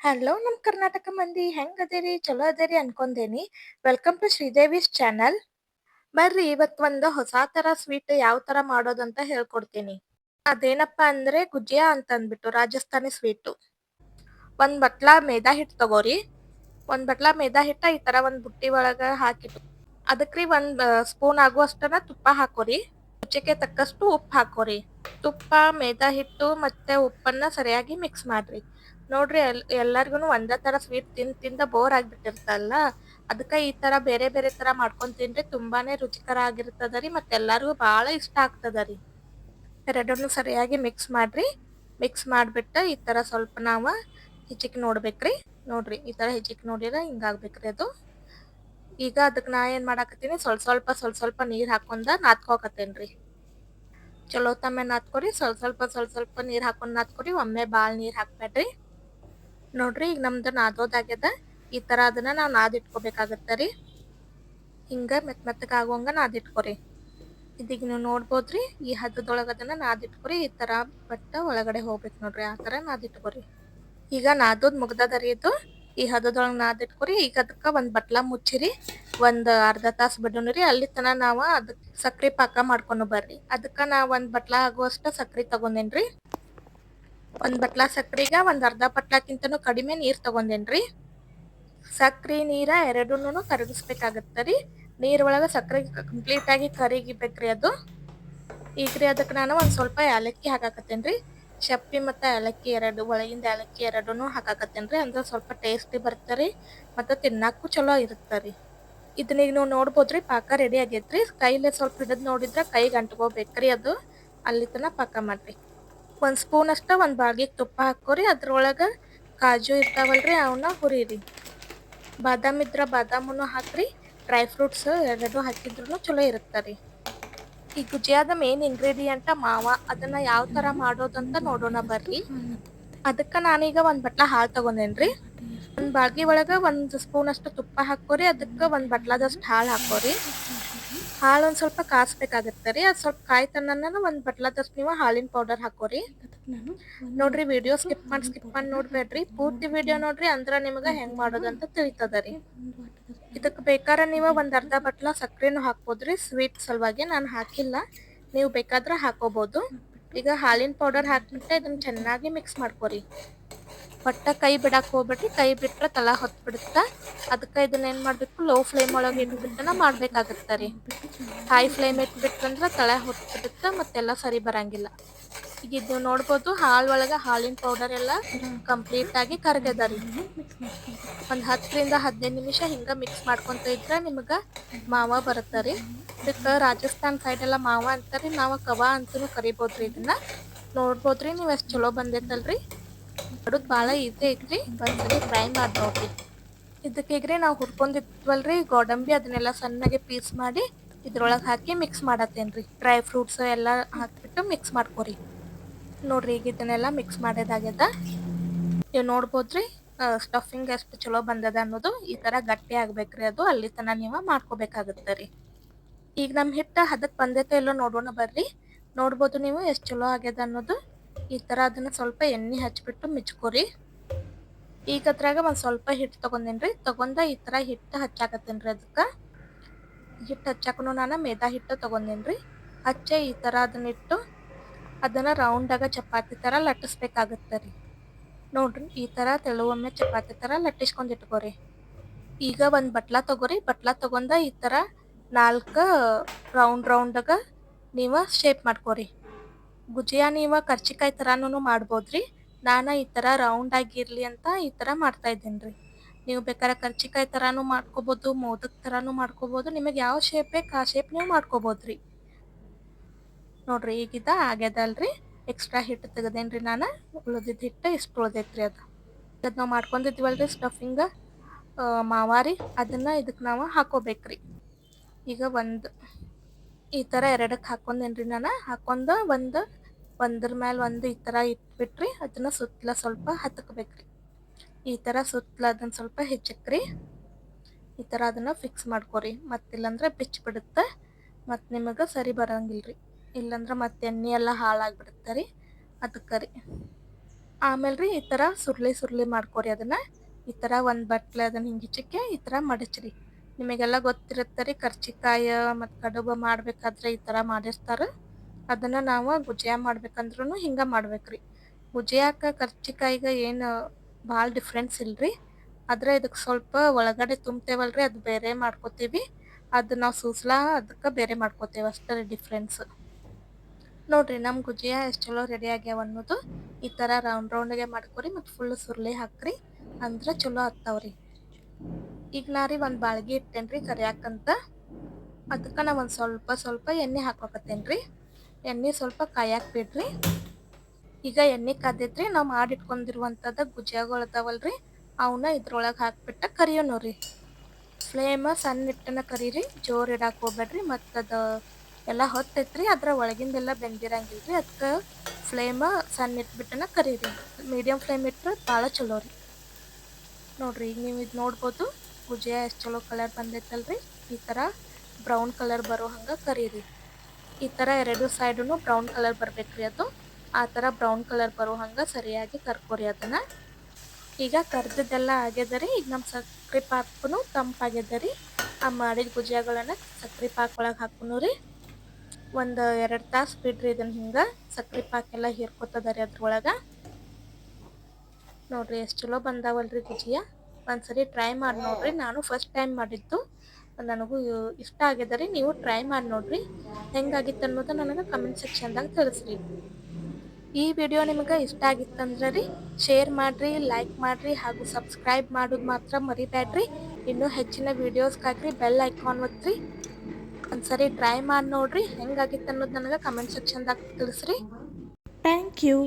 Hello ನಮ್ ಕರ್ನಾಟಕ ಮಂದಿ ಹೆಂಗ್ ಅದೇರಿ ಚಲೋ ಅದೇರಿ ಅನ್ಕೊಂಡೇನಿ. Welcome to Sridevi's channel. ಬರ್ರಿ ಇವತ್ ಒಂದು ಹೊಸ ತರ ಸ್ವೀಟ್ ಯಾವ ತರ ಮಾಡೋದಂತ ಹೇಳ್ಕೊಡ್ತೀನಿ. ಅದೇನಪ್ಪಾ ಅಂದ್ರೆ ಗುಜಿಯಾ ಅಂತ ಅಂದ್ಬಿಟ್ಟು ರಾಜಸ್ಥಾನಿ ಸ್ವೀಟು. ಒಂದ್ ಬಟ್ಲಾ ಮೈದಾ ಹಿಟ್ಟು ತಗೋರಿ. ಒಂದ್ ಬಟ್ಲಾ ಮೈದಾ ಹಿಟ್ಟ ಈ ತರ ಒಂದ್ ಬುಟ್ಟಿ ಒಳಗ ಹಾಕಿಟ್ಟು ಅದಕ್ರಿ ಒಂದ್ ಸ್ಪೂನ್ ಆಗುವಷ್ಟನ ತುಪ್ಪ ಹಾಕೋರಿ. ರುಚಿಗೆ ತಕ್ಕಷ್ಟು ಉಪ್ಪು ಹಾಕೋರಿ. ತುಪ್ಪ ಮೈದಾ ಹಿಟ್ಟು ಮತ್ತೆ ಉಪ್ಪನ್ನ ಸರಿಯಾಗಿ ಮಿಕ್ಸ್ ಮಾಡ್ರಿ. ನೋಡ್ರಿ ಎಲ್ಲಾರ್ಗುನು ಒಂದೇ ತರ ಸ್ವೀಟ್ ತಿಂದ ಬೋರ್ ಆಗ್ಬಿಟ್ಟಿರ್ತಲ್ಲ. ಅದಕ್ಕ ಈ ತರ ಬೇರೆ ಬೇರೆ ತರ ಮಾಡ್ಕೊಂಡ್ ತಿಂದ್ರೆ ತುಂಬಾನೇ ರುಚಿಕರ ಆಗಿರ್ತದರಿ ಮತ್ತೆ ಎಲ್ಲಾರ್ಗು ಬಾಳ ಇಷ್ಟ ಆಗ್ತದರಿ. ಎರಡನ್ನೂ ಸರಿಯಾಗಿ ಮಿಕ್ಸ್ ಮಾಡ್ರಿ. ಮಿಕ್ಸ್ ಮಾಡ್ಬಿಟ್ಟು ಈ ತರ ಸ್ವಲ್ಪ ನಾವ ಹಿಚಿಕ್ ನೋಡ್ಬೇಕ್ರಿ. ನೋಡ್ರಿ ಈ ತರ ಹಿಚಿಕ್ ನೋಡಿರ ಹಿಂಗಾಗ್ಬೇಕ್ರಿ ಅದು. ಈಗ ಅದಕ್ ನಾ ಏನ್ ಮಾಡಾಕತ್ತೀನಿ ಸ್ವಲ್ಪ ನೀರ್ ಹಾಕೊಂಡ ನಾದ್ಕೋಕತ್ತೇನ್ರಿ. ಚಲೋ ತಮ್ಮೆ ನಾದ್ಕೊರಿ. ಸ್ವಲ್ಪ ನೀರ್ ಹಾಕೊಂಡ್ ನಾದ್ಕೊರಿ. ಒಮ್ಮೆ ಬಾಳ್ ನೀರ್ ಹಾಕ್ಬ್ಯಾಡ್ರಿ. ನೋಡ್ರಿ ಈಗ ನಮ್ದು ನಾದೋದಾಗ್ಯದ. ಈ ತರ ಅದನ್ನ ನಾವ್ ನಾದಿಟ್ಕೋಬೇಕಾಗತ್ತರಿ. ಹಿಂಗ ಮೆತ್ತಗ್ ಆಗೋಂಗ ನಾದಿಟ್ಕೊರಿ. ಇದೀಗ ನೀವ್ ನೋಡ್ಬೋದ್ರಿ ಈ ಹದದೊಳಗ ಅದನ್ನ ನಾದಿಟ್ಕೊರಿ. ಈ ತರ ಬಟ್ಟ ಒಳಗಡೆ ಹೋಗ್ಬೇಕ್ ನೋಡ್ರಿ ಆ ತರ ನಾದಿಟ್ಕೊರಿ. ಈಗ ನಾದೋದ್ ಮುಗ್ದದರಿ ಇದು. ಈ ಹದದೊಳಗ್ ನಾದಿಟ್ಕೊರಿ. ಈಗ ಅದಕ್ಕ ಒಂದ್ ಬಟ್ಲಾ ಮುಚ್ಚಿರಿ. ಒಂದ್ ಅರ್ಧ ತಾಸ್ ಬಿಡುನ್ರಿ. ಅಲ್ಲಿ ತನ ನಾವ ಅದಕ್ ಸಕ್ರಿ ಪಾಕ ಮಾಡ್ಕೊಂಡು ಬರ್ರಿ. ಅದಕ್ಕ ನಾ ಒಂದ್ ಬಟ್ಲಾ ಆಗುವಷ್ಟ ಸಕ್ರಿ ತಗೊಂಡೇನ್ರಿ. ಒಂದ್ ಬಟ್ಲಾ ಸಕ್ರಿಗ ಒಂದ್ ಅರ್ಧ ಬಟ್ಲಾಕಿಂತನೂ ಕಡಿಮೆ ನೀರ್ ತಗೊಂಡೇನ್ರಿ. ಸಕ್ರಿ ನೀರ ಎರಡುನು ಕರಗಿಸ್ಬೇಕಾಗತ್ತರಿ. ನೀರ್ ಒಳಗ ಸಕ್ರಿ ಕಂಪ್ಲೀಟ್ ಆಗಿ ಕರಿಗಿಬೇಕ್ರಿ ಅದು. ಈಗ್ರಿ ಅದಕ್ ನಾನು ಒಂದ್ ಸ್ವಲ್ಪ ಯಾಲಕ್ಕಿ ಹಾಕಾಕತ್ತೇನ್ರಿ. ಶಪ್ಪಿ ಮತ್ತ ಏಲಕ್ಕಿ ಒಳಗಿಂದ ಏಲಕ್ಕಿ ಎರಡನ್ನೂ ಹಾಕಾಕತ್ತೇನ್ರಿ. ಅಂದ್ರ ಸ್ವಲ್ಪ ಟೇಸ್ಟಿ ಬರ್ತರಿ ಮತ್ತ ತಿನ್ನಾಕು ಚಲೋ ಇರುತ್ತರಿ. ಇದನ್ನ ಈಗ ನೀವ್ ನೋಡ್ಬೋದ್ರಿ ಪಾಕ ರೆಡಿ ಆಗೇತ್ರಿ. ಕೈಲೆ ಸ್ವಲ್ಪ ಹಿಡದ್ ನೋಡಿದ್ರ ಕೈಗ್ ಅಂಟ್ಕೋಬೇಕ್ರಿ ಅದು. ಅಲ್ಲಿ ತನ ಪಾಕ ಮಾಡ್ರಿ. ಒಂದ್ ಸ್ಪೂನ್ ಅಷ್ಟ ಒಂದ್ ಬಾಳ್ಗಿಗ್ ತುಪ್ಪ ಹಾಕೋರಿ. ಅದ್ರೊಳಗ ಕಾಜು ಇರ್ತಾವಲ್ರಿ ಅವನ್ನ ಹುರಿರಿ. ಬಾದಾಮ್ ಇದ್ರ ಬಾದಾಮನು ಹಾಕ್ರಿ. ಡ್ರೈ ಫ್ರೂಟ್ಸ್ ಎರಡು ಹಾಕಿದ್ರುನು ಚಲೋ ಇರುತ್ತರಿ. ಈ ಗುಜಿಯಾದ ಮೇನ್ ಇಂಗ್ರೀಡಿಯಂಟ ಮಾವ. ಅದನ್ನ ಯಾವ ತರ ಮಾಡೋದಂತ ನೋಡೋಣ ಬರ್ರಿ. ಅದಕ್ಕ ನಾನೀಗ ಒಂದ್ ಬಟ್ಲಾ ಹಾಲ್ ತಗೊಂಡೇನ್ರಿ. ಒಂದ್ ಬಾಳ್ಗಿ ಒಳಗ ಒಂದ್ ಸ್ಪೂನ್ ಅಷ್ಟು ತುಪ್ಪ ಹಾಕೋರಿ. ಅದಕ್ಕ ಒಂದ್ ಬಟ್ಲಾದಷ್ಟ್ ಹಾಲ್ ಹಾಕೋರಿ. ಹಾಲ್ ಒಂದ್ ಸ್ವಲ್ಪ ಕಾಸ್ಬೇಕಾಗತ್ತರಿ. ಅದ್ ಸ್ವಲ್ಪ ಕಾಯ್ತನನ ಒಂದ್ ಬಟ್ಲಾದಷ್ಟ್ ನೀವು ಹಾಲಿನ ಪೌಡರ್ ಹಾಕೋರಿ. ನೋಡ್ರಿ ವಿಡಿಯೋ ಸ್ಕಿಪ್ ಮಾಡ್ ನೋಡ್ಬೇಡ್ರಿ. ಪೂರ್ತಿ ವಿಡಿಯೋ ನೋಡ್ರಿ ಅಂದ್ರ ನಿಮ್ಗ ಹೆಂಗ್ ಮಾಡೋದಂತ ತಿಳಿತದರಿ. ಇದಕ್ ಬೇಕಾರ ನೀವ ಒಂದ್ ಅರ್ಧ ಬಟ್ಲಾ ಸಕ್ರಿನೂ ಹಾಕ್ಬೋದ್ರಿ. ಸ್ವೀಟ್ ಸಲುವಾಗಿ ನಾನ್ ಹಾಕಿಲ್ಲ. ನೀವ್ ಬೇಕಾದ್ರ ಹಾಕೋಬಹುದು. ಈಗ ಹಾಲಿನ ಪೌಡರ್ ಹಾಕ್ಬಿಟ್ಟ ಇದನ್ನ ಚೆನ್ನಾಗಿ ಮಿಕ್ಸ್ ಮಾಡ್ಕೊರಿ. ಒಟ್ಟ ಕೈ ಬಿಡಾಕ್ ಹೋಗ್ಬೇಡ್ರಿ. ಕೈ ಬಿಟ್ರ ತಳಾ ಹೊತ್ ಬಿಡುತ್ತ. ಅದಕ್ಕ ಇದನ್ನ ಏನ್ ಮಾಡ್ಬೇಕು ಲೋ ಫ್ಲೇಮ್ ಒಳಗ ಇಟ್ಬಿಟ್ಟನ ಮಾಡ್ಬೇಕಾಗತ್ತರಿ. ಹೈ ಫ್ಲೇಮ್ ಇಟ್ಬಿಟ್ರಂದ್ರ ತಳ ಹೊತ್ಬಿಡುತ್ತ ಮತ್ತೆಲ್ಲಾ ಸರಿ ಬರಂಗಿಲ್ಲ. ಈಗ ಇದ್ ನೀವ್ ನೋಡ್ಬೋದು ಹಾಲ್ ಒಳಗ ಹಾಲಿನ ಪೌಡರ್ ಎಲ್ಲಾ ಕಂಪ್ಲೀಟ್ ಆಗಿ ಕರ್ಗದರಿ. ಒಂದ್ 10ರಿಂದ 15 ನಿಮಿಷ ಹಿಂಗ ಮಿಕ್ಸ್ ಮಾಡ್ಕೊಂತ ಇದ್ರ ನಿಮ್ಗ ಮಾವ ಬರುತ್ತರಿ. ಇದಕ್ಕ ರಾಜಸ್ಥಾನ್ ಸೈಡ್ ಎಲ್ಲಾ ಮಾವ ಅಂತಾರಿ. ನಾವ ಕವಾ ಅಂತನೂ ಕರಿಬೋದ್ರಿ ಇದನ್ನ. ನೋಡ್ಬೋದ್ರಿ ನೀವ್ ಎಷ್ಟ್ ಚಲೋ ಬಂದೈತಲ್ರಿ. ಮಾಡೋದ್ ಬಾಳ ಈಸಿ ಐತ್ರಿ. ಒಂದ್ಸರಿ ಟ್ರೈ ಮಾಡ್ ನೋಡ್ರಿ. ಇದಕ್ಕೀಗ್ರಿ ನಾವ್ ಹುರ್ಕೊಂಡಿದ್ವಲ್ರಿ ಗೋಡಂಬಿ ಅದನ್ನೆಲ್ಲಾ ಸಣ್ಣಗೆ ಪೀಸ್ ಮಾಡಿ ಇದ್ರೊಳಗ್ ಹಾಕಿ ಮಿಕ್ಸ್ ಮಾಡತ್ತೇನ್ರಿ. ಡ್ರೈ ಫ್ರೂಟ್ಸ್ ಎಲ್ಲಾ ಹಾಕ್ಬಿಟ್ಟು ಮಿಕ್ಸ್ ಮಾಡ್ಕೊರಿ. ನೋಡ್ರಿ ಈಗ ಇದನ್ನೆಲ್ಲಾ ಮಿಕ್ಸ್ ಮಾಡೋದಾಗ್ಯದ. ನೀವ್ ನೋಡ್ಬೋದ್ರಿ ಸ್ಟಫಿಂಗ್ ಎಷ್ಟ್ ಚಲೋ ಬಂದದ ಅನ್ನೋದು. ಈ ತರ ಗಟ್ಟಿ ಆಗ್ಬೇಕ್ರಿ ಅದು. ಅಲ್ಲಿ ತನ ನೀವ ಮಾಡ್ಕೋಬೇಕಾಗತ್ತರಿ. ಈಗ ನಮ್ ಹಿಟ್ಟ ಹದಕ್ ಬಂದೈತೋ ಇಲ್ಲೋ ನೋಡೋಣ ಬರ್ರಿ. ನೋಡ್ಬೋದು ನೀವು ಎಷ್ಟ್ ಚಲೋ ಆಗ್ಯದ ಅನ್ನೋದು. ಈ ತರ ಅದನ್ನ ಸ್ವಲ್ಪ ಎಣ್ಣಿ ಹಚ್ಬಿಟ್ಟು ಮಿಚ್ಕೊರಿ. ಈಗ ಅದ್ರಾಗ ಒಂದ್ ಸ್ವಲ್ಪ ಹಿಟ್ ತಗೊಂಡೇನ್ರಿ. ತಗೊಂಡ ಈ ತರ ಹಿಟ್ಟ ಹಚ್ಚಾಕತ್ತೇನ್ರಿ ಅದಕ್ಕ. ಹಿಟ್ಟ ಹಚ್ಚಾಕನು ನಾನ ಮೈದಾ ಹಿಟ್ಟ ತಗೊಂಡೇನ್ರಿ. ಹಚ್ಚೆ ಈ ತರ ಅದನ್ನಿಟ್ಟು ಅದನ್ನ ರೌಂಡ್ ಆಗ ಚಪಾತಿ ತರ ಲಟ್ಟಸ್ಬೇಕಾಗತ್ತರಿ. ನೋಡ್ರಿ ಈ ತರ ತೆಳುವೊಮ್ಮೆ ಚಪಾತಿ ತರ ಲಟ್ಟಿಸ್ಕೊಂಡ್ ಇಟ್ಕೋರಿ. ಈಗ ಒಂದ್ ಬಟ್ಲಾ ತಗೋರಿ. ಬಟ್ಲಾ ತಗೊಂಡ ಈ ತರ 4 ರೌಂಡ್ಗ ನೀವ ಶೇಪ್ ಮಾಡ್ಕೋರಿ. ಗುಜಿಯಾ ನೀವ ಕರ್ಚಿಕಾಯಿ ತರಾನು ಮಾಡ್ಬೋದ್ರಿ. ನಾನ ಈ ತರ ರೌಂಡ್ ಆಗಿರ್ಲಿ ಅಂತ ಈ ತರ ಮಾಡ್ತಾ ಇದ್ದೇನ್ರಿ. ನೀವು ಬೇಕಾರೆ ಕರ್ಚಿಕಾಯಿ ತರಾನು ಮಾಡ್ಕೋಬಹುದು. ಮೋದಕ್ ತರಾನು ಮಾಡ್ಕೋಬಹುದು. ನಿಮಗ್ ಯಾವ ಶೇಪ್ ಬೇಕ್ ಆ ಶೇಪ್ ನೀವ್ ಮಾಡ್ಕೋಬೋದ್ರಿ. ನೋಡ್ರಿ ಈಗಿದ ಆಗ್ಯದಲ್ರಿ. ಎಕ್ಸ್ಟ್ರಾ ಹಿಟ್ ತೆಗದೇನ್ರಿ ನಾನ. ಉಳ್ದಿದ್ ಹಿಟ್ಟ ಇಷ್ಟ ಉಳ್ದೈತ್ರಿ ಅದ. ನಾವ್ ಮಾಡ್ಕೊಂಡಿದ್ವಲ್ರಿ ಸ್ಟಫಿಂಗ್ ಮಾವಾರಿ ಅದನ್ನ ಇದಕ್ ನಾವ ಹಾಕೋಬೇಕ್ರಿ. ಈಗ ಈ ತರ ಎರಡಕ್ ಹಾಕೊಂಡೇನ್ರಿ ನಾನ. ಹಾಕೊಂಡ ಒಂದ್ರ ಮ್ಯಾಲ ಒಂದ್ ಈ ತರ ಇಟ್ಬಿಟ್ರಿ. ಅದನ್ನ ಸುತ್ಲ ಸ್ವಲ್ಪ ಹತ್ಕ್ಬೇಕ್ರಿ. ಈ ತರ ಸುತ್ಲ ಅದನ್ನ ಸ್ವಲ್ಪ ಹೆಚ್ಚಕ್ರಿ. ಈ ತರ ಅದನ್ನ ಫಿಕ್ಸ್ ಮಾಡ್ಕೊರಿ. ಮತ್ತಿಲ್ಲಾಂದ್ರ ಬಿಚ್ಚ ಬಿಡುತ್ತ. ಮತ್ ನಿಮಗ ಸರಿ ಬರಂಗಿಲ್ರಿ. ಇಲ್ಲಾಂದ್ರ ಮತ್ ಎಣ್ಣಿ ಎಲ್ಲಾ ಹಾಳಾಗ್ಬಿಡತ್ತರಿ. ಅದಕ್ಕರಿ ಆಮೇಲೆ ರೀ ಈ ಥರ ಸುರ್ಲಿ ಸುರ್ಲಿ ಮಾಡ್ಕೊರಿ ಅದನ್ನ. ಈ ಥರ ಒಂದು ಬಟ್ಲೆ ಅದನ್ನ ಹಿಂಗೆ ಹಿಚ್ಚಕ್ಕೆ ಈ ಥರ ಮಡಚ್ರಿ. ನಿಮಗೆಲ್ಲ ಗೊತ್ತಿರುತ್ತೆ ರೀ ಕರ್ಚಿಕಾಯ ಮತ್ತು ಕಡುಬು ಮಾಡ್ಬೇಕಾದ್ರೆ ಈ ಥರ ಮಾಡಿರ್ತಾರೆ. ಅದನ್ನ ನಾವು ಗುಜಿಯಾ ಮಾಡ್ಬೇಕಂದ್ರೂ ಹಿಂಗೆ ಮಾಡ್ಬೇಕ್ರಿ. ಗುಜಿಯಾಕ ಕರ್ಚಿಕಾಯಿಗೆ ಏನು ಭಾಳ ಡಿಫ್ರೆನ್ಸ್ ಇಲ್ರಿ. ಆದ್ರೆ ಇದಕ್ಕೆ ಸ್ವಲ್ಪ ಒಳಗಡೆ ತುಂಬ್ತೇವಲ್ರಿ ಅದು ಬೇರೆ ಮಾಡ್ಕೋತೀವಿ. ಅದು ನಾವು ಸೂಸ್ಲಾ ಅದಕ್ಕೆ ಬೇರೆ ಮಾಡ್ಕೋತೇವೆ ಅಷ್ಟೇ ಡಿಫ್ರೆನ್ಸ್. ನೋಡ್ರಿ ನಮ್ಮ ಗುಜಿಯಾ ಎಷ್ಟು ಚಲೋ ರೆಡಿ ಆಗ್ಯಾವ ಅನ್ನೋದು. ಈ ಥರ ರೌಂಡ್ ರೌಂಡ್ಗೆ ಮಾಡ್ಕೊರಿ ಮತ್ತು ಫುಲ್ ಸುರ್ಲಿ ಹಾಕ್ರಿ ಅಂದ್ರೆ ಚಲೋ ಆಗ್ತಾವ್ರಿ. ಈಗ ನಾ ರೀ ಒಂದು ಬಾಳ್ಗಿ ಇಟ್ಟೇನ್ರಿ ಕರಿಯಾಕಂತ. ಅದಕ್ಕೆ ನಾ ಒಂದು ಸ್ವಲ್ಪ ಎಣ್ಣೆ ಹಾಕೋಕತ್ತೇನ್ರಿ. ಎಣ್ಣೆ ಸ್ವಲ್ಪ ಕಾಯಕ್ಕೆ ಬಿಡ್ರಿ. ಈಗ ಎಣ್ಣೆ ಕಾದೈತ್ರಿ. ನಾವು ಮಾಡಿಟ್ಕೊಂಡಿರುವಂಥದ್ದು ಗುಜಿಯಾಗಳು ಅದಾವಲ್ರಿ ಅವನ್ನ ಇದ್ರೊಳಗೆ ಹಾಕ್ಬಿಟ್ಟು ಕರಿಯೋಣ ರೀ. ಫ್ಲೇಮ್ ಸಣ್ಣ ಇಟ್ಟನ ಕರೀರಿ, ಜೋರು ಇಡಕ್ಕೆ ಹೋಗ್ಬೇಡ್ರಿ. ಮತ್ತು ಅದು ಎಲ್ಲ ಹೊತ್ತೈತ್ರಿ ಅದ್ರ ಒಳಗಿಂದೆಲ್ಲ ಬೆಂದಿರಂಗಿಲ್ರಿ. ಅದಕ್ಕೆ ಫ್ಲೇಮ್ ಸಣ್ಣ ಇಟ್ಬಿಟ್ಟನ ಕರೀರಿ. ಮೀಡಿಯಮ್ ಫ್ಲೇಮ್ ಇಟ್ಟರೆ ಭಾಳ ಚಲೋ ರೀ. ನೋಡ್ರಿ ಈಗ ನೀವು ಇದು ನೋಡ್ಬೋದು ಗುಜಿಯಾ ಎಷ್ಟು ಚಲೋ ಕಲರ್ ಬಂದೈತಲ್ರಿ. ಈ ಥರ ಬ್ರೌನ್ ಕಲರ್ ಬರೋ ಹಂಗೆ ಕರೀರಿ. ಈ ಥರ ಎರಡು ಸೈಡೂ ಬ್ರೌನ್ ಕಲರ್ ಬರ್ಬೇಕ್ರಿ ಅದು. ಆ ಥರ ಬ್ರೌನ್ ಕಲರ್ ಬರೋ ಹಂಗೆ ಸರಿಯಾಗಿ ಕರ್ಕೋರಿ ಅದನ್ನು. ಈಗ ಕರ್ದಿದ್ದೆಲ್ಲ ಆಗ್ಯದ ರೀ. ಈಗ ನಮ್ಮ ಸಕ್ರೆ ಪಾಕನು ತಂಪಾಗ್ಯದ ರೀ. ಆ ಮಾಡಿದ ಗುಜಿಯಾಗಳನ್ನು ಸಕ್ರೆ ಪಾಕ ಒಳಗೆ ಹಾಕೋನು ರೀ. ಒಂದು 2 ತಾಸು ಬಿಡ್ರಿ ಇದನ್ನು. ಹಿಂಗೆ ಸಕ್ರೆ ಪಾಕ ಎಲ್ಲ ಹೀರ್ಕೊತದ ರೀ ಅದ್ರೊಳಗೆ. ನೋಡ್ರಿ ಎಷ್ಟು ಚಲೋ ಬಂದಾವಲ್ರಿ ಗುಜಿಯಾ. ಒಂದ್ಸರಿ ಟ್ರೈ ಮಾಡಿ ನೋಡ್ರಿ. ನಾನು ಫಸ್ಟ್ ಟೈಮ್ ಮಾಡಿದ್ದು, ನನಗೂ ಇಷ್ಟ ಆಗ್ಯದ ರೀ. ನೀವು ಟ್ರೈ ಮಾಡಿ ನೋಡ್ರಿ. ಹೆಂಗಾಗಿತ್ತು ಅನ್ನೋದು ನನಗೆ ಕಮೆಂಟ್ ಸೆಕ್ಷನ್ದಾಗ ತಿಳಿಸ್ರಿ. ಈ ವಿಡಿಯೋ ನಿಮಗೆ ಇಷ್ಟ ಆಗಿತ್ತಂದ್ರೆ ರೀ ಶೇರ್ ಮಾಡಿರಿ, ಲೈಕ್ ಮಾಡಿರಿ ಹಾಗೂ ಸಬ್ಸ್ಕ್ರೈಬ್ ಮಾಡೋದು ಮಾತ್ರ ಮರಿಬೇಡ್ರಿ. ಇನ್ನೂ ಹೆಚ್ಚಿನ ವೀಡಿಯೋಸ್ಗಾಗ್ರಿ ಬೆಲ್ ಐಕಾನ್ ಒತ್ತಿರಿ. ಒಂದ್ಸರಿ ಟ್ರೈ ಮಾಡಿ ನೋಡ್ರಿ. ಹೆಂಗಾಗಿತ್ತು ಅನ್ನೋದು ನನಗೆ ಕಮೆಂಟ್ ಸೆಕ್ಷನ್ದಾಗ ತಿಳಿಸ್ರಿ. Thank you.